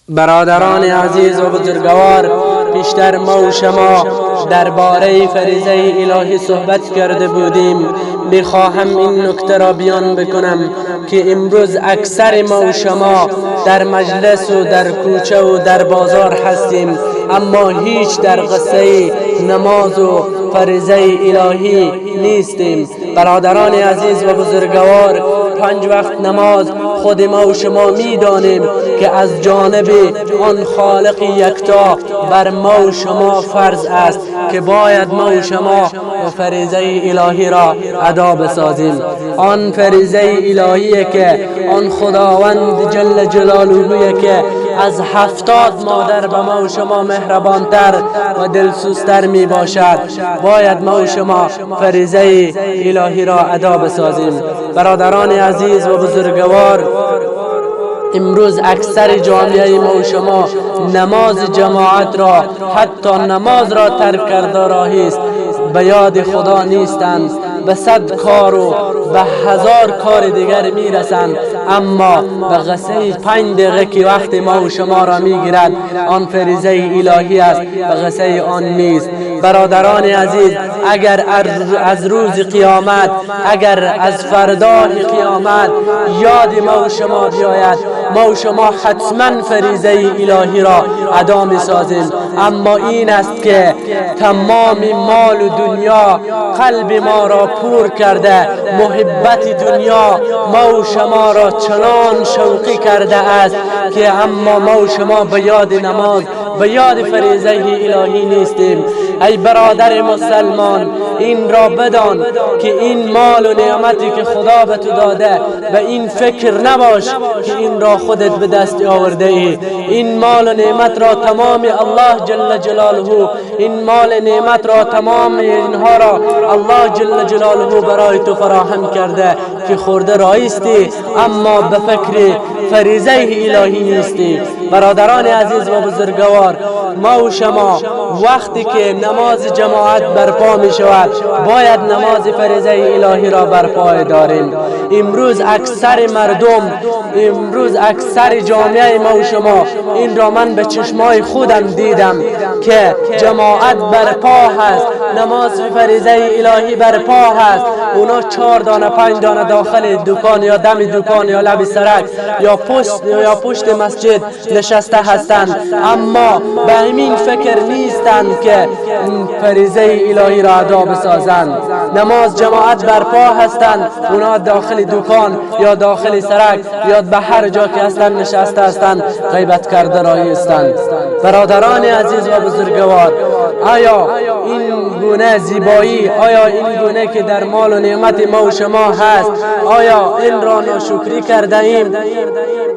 برادران عزیز و بزرگوار، پیشتر ما و شما درباره فریضه الهی صحبت کرده بودیم. میخواهم این نکته را بیان بکنم که امروز اکثر ما و شما در مجلس و در کوچه و در بازار هستیم، اما هیچ در قصه نماز و فریضه الهی نیستیم. برادران عزیز و بزرگوار، 5 وقت نماز خود ما و شما میدانیم که از جانب آن خالق یکتا بر ما و شما فرض است که باید ما و شما فریضه الهی را ادا بسازیم. آن فریضه الهی که آن خداوند جل جلاله که از 70 مادر به ما و شما مهربانتر و دلسوزتر می باشد، باید ما و شما فریضه الهی را ادا بسازیم. برادران عزیز و بزرگوار، امروز اکثر جامعه ما و شما نماز جماعت را، حتی نماز را ترک کرده راهی است، به یاد خدا نیستند، به 100 کار و به 1000 کار دیگر میرسند، اما به قصه 5 دقیقه که وقت ما و شما را میگیرد آن فریضه الهی است، به قصه آن نیست. برادران عزیز، اگر از روز قیامت، اگر از فردای قیامت یاد ما و شما بیاید، ما و شما حتما فریضه الهی را ادا میسازیم. اما این است که تمام مال و دنیا قلب ما را پر کرده، محبت دنیا ما و شما را چنان شوقی کرده است که اما ما و شما به یاد نماز، به یاد فریضه الهی نیستیم. ای برادر مسلمان، این را بدان که این مال و نعمتی که خدا به تو داده، به این فکر نباش که این را خودت به دست آورده ای. این مال و نعمت را تمام الله جل جلاله، این مال نعمت را تمام اینها را الله جل جلاله برای تو فراهم کرده که خورده رایستی، اما به فکر فریضه الهی نیستی. برادران عزیز و بزرگوار، ما و شما وقتی که نماز جماعت برپا می شود، باید نماز فریضه الهی را برپا داریم. امروز اکثر مردم، امروز اکثر جامعه ما و شما، این را من به چشمای خودم دیدم که جماعت برپا هست، نماز فریضه الهی برپا هست، اونا 4 دانه 5 دانه داخل دکان یا دم دکان یا لب سرک یا پشت مسجد نشسته هستند، اما به همین فکر نیستند که فریضه الهی را ادا بسازند. نماز جماعت برپا هستند، اونا داخل دکان یا داخل سرک یا به هر جا که هستند نشسته هستند، غیبت کرده رایی هستند. برادران عزیز و بزرگوار، آیا این گونه زیبایی، آیا این گونه که در مال و نعمت ما و شما هست، آیا این را ناشکری کرده ایم؟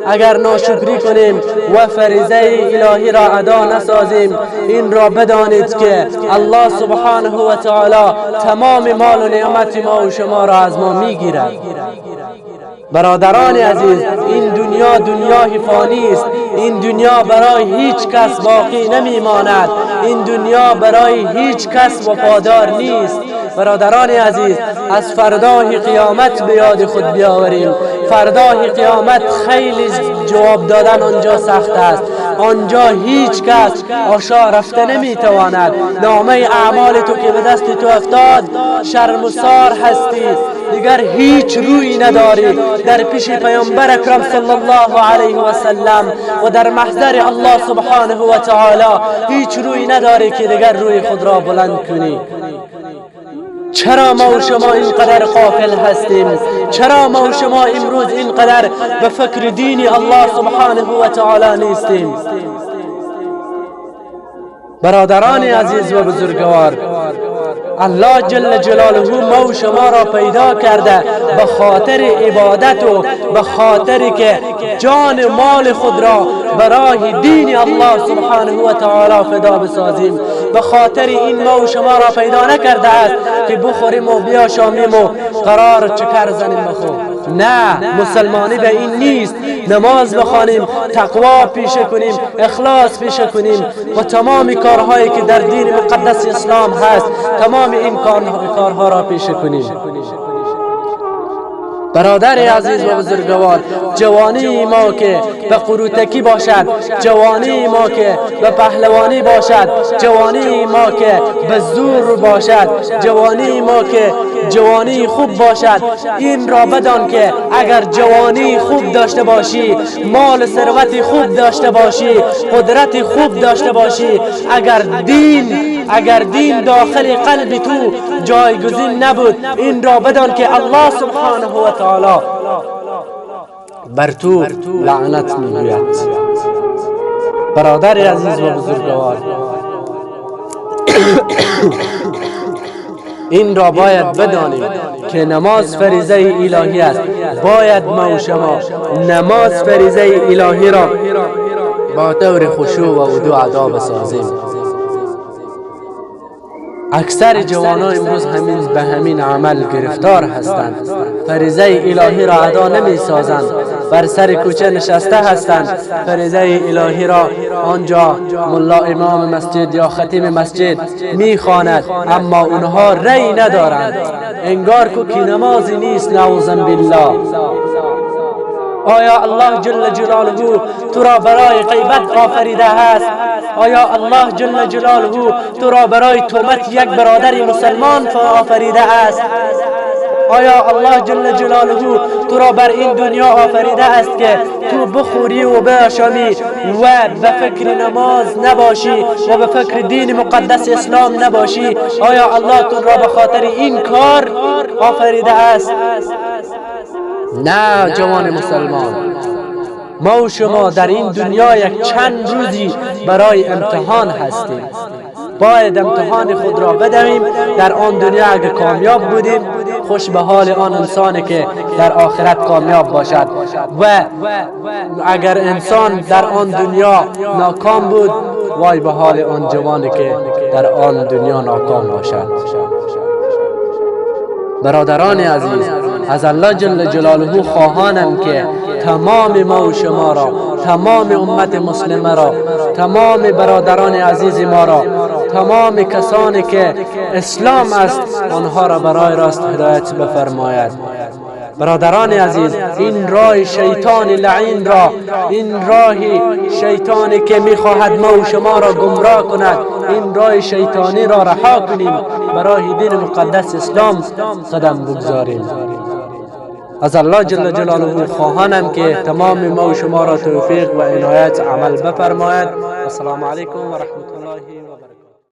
اگر ناشکری کنیم و فریضه الهی را ادا نسازیم، این را بدانید که الله سبحانه و تعالی تمام مال و نعمت ما و شما را از ما میگیرد. برادران عزیز، این دنیا دنیای فانی است، این دنیا برای هیچ کس باقی نمیماند، این دنیا برای هیچ کس وفادار نیست. برادران عزیز، از فردای قیامت به یاد خود بیاوریم. فردای قیامت خیلی جواب دادن آنجا سخت است. آنجا هیچ کس آشا رفته نمیتواند. نامه اعمال تو که به دست تو افتاد، شرمسار هستی، دیگر هیچ روی نداری در پیش پیامبر اکرم صلی الله علیه و سلم و در محضر الله سبحانه و تعالی هیچ روی نداری که دیگر روی خود را بلند کنی. چرا ما و شما اینقدر غافل هستیم؟ چرا ما و شما امروز اینقدر به فکر دین الله سبحانه و تعالی نیستیم؟ برادران عزیز و بزرگوار، الله جل جلاله ما و شما را پیدا کرده به خاطر عبادت و به خاطر که جان مال خود را برای دین الله سبحانه و تعالی فدا بسازیم. به خاطر این ما و شما را پیدا نکرده است که بخوریم و بیاشامیم و قرار چکر زنیم بخور. نه، مسلمانی به این نیست. نماز بخوانیم، تقوا پیشه کنیم، اخلاص پیشه کنیم و تمام کارهایی که در دین مقدس اسلام هست، تمام این کارها را پیشه کنیم. برادر عزیز و بزرگوار، جوانی ما که به قروتکی باشد، جوانی ما که به پهلوانی باشد، جوانی ما که به زور باشد، جوانی ما که جوانی خوب باشد، این را بدان که اگر جوانی خوب داشته باشی، مال ثروت خوب داشته باشی، قدرت خوب داشته باشی، اگر دین داخل قلب تو جایگزین نبود، این را بدان که الله سبحانه و تعالی بر تو لعنت میگوید. برادر عزیز و بزرگوار، این را باید بدانیم که نماز فریضه الهی است. باید ما و شما نماز فریضه الهی را با طور خشوع و وضو ادا بسازیم. اکثر جوانان امروز به همین عمل گرفتار هستند. فریضه الهی را ادا نمی سازند، بر سر کوچه نشسته هستند. فریضه الهی را آنجا ملا امام مسجد یا خطیب مسجد می خواند، اما اونها رأی ندارند، انگار که نمازی نیست. نعوذ بالله. آیا الله جل جلاله تو را برای غیبت آفریده است؟ آیا الله جل جلاله تو را برای تهمت یک برادر مسلمان آفریده است؟ آیا الله جل جلاله تو را بر این دنیا آفریده است که تو بخوری و باشامی و به فکر نماز نباشی و به فکر دین مقدس اسلام نباشی؟ آیا الله تو را به خاطر این کار آفریده است؟ نه جوان مسلمان، ما و شما در این دنیا یک چند روزی برای امتحان هستیم. باید امتحان خود را بدهیم. در آن دنیا اگر کامیاب بودیم، خوش به حال آن انسانی که در آخرت کامیاب باشد، و اگر انسان در آن دنیا ناکام بود، وای به حال آن جوانی که در آن دنیا ناکام باشد. برادران عزیز، از الله جل جلاله خواهانم که تمام ما و شما را، تمام امت مسلمه را، تمام برادران عزیز ما را، تمام کسانی که اسلام است، آنها را برای راست هدایت بفرماید. برادران عزیز، این راه شیطان لعین را، این راه شیطانی که میخواهد ما و شما را گمراه کند، این راه شیطانی را رها کنیم، برای دین مقدس اسلام قدم بگذاریم. از الله جل جلاله خواهانم که تمام ما و شما را توفیق و عنایت عمل بفرماید. السلام علیکم و رحمت الله.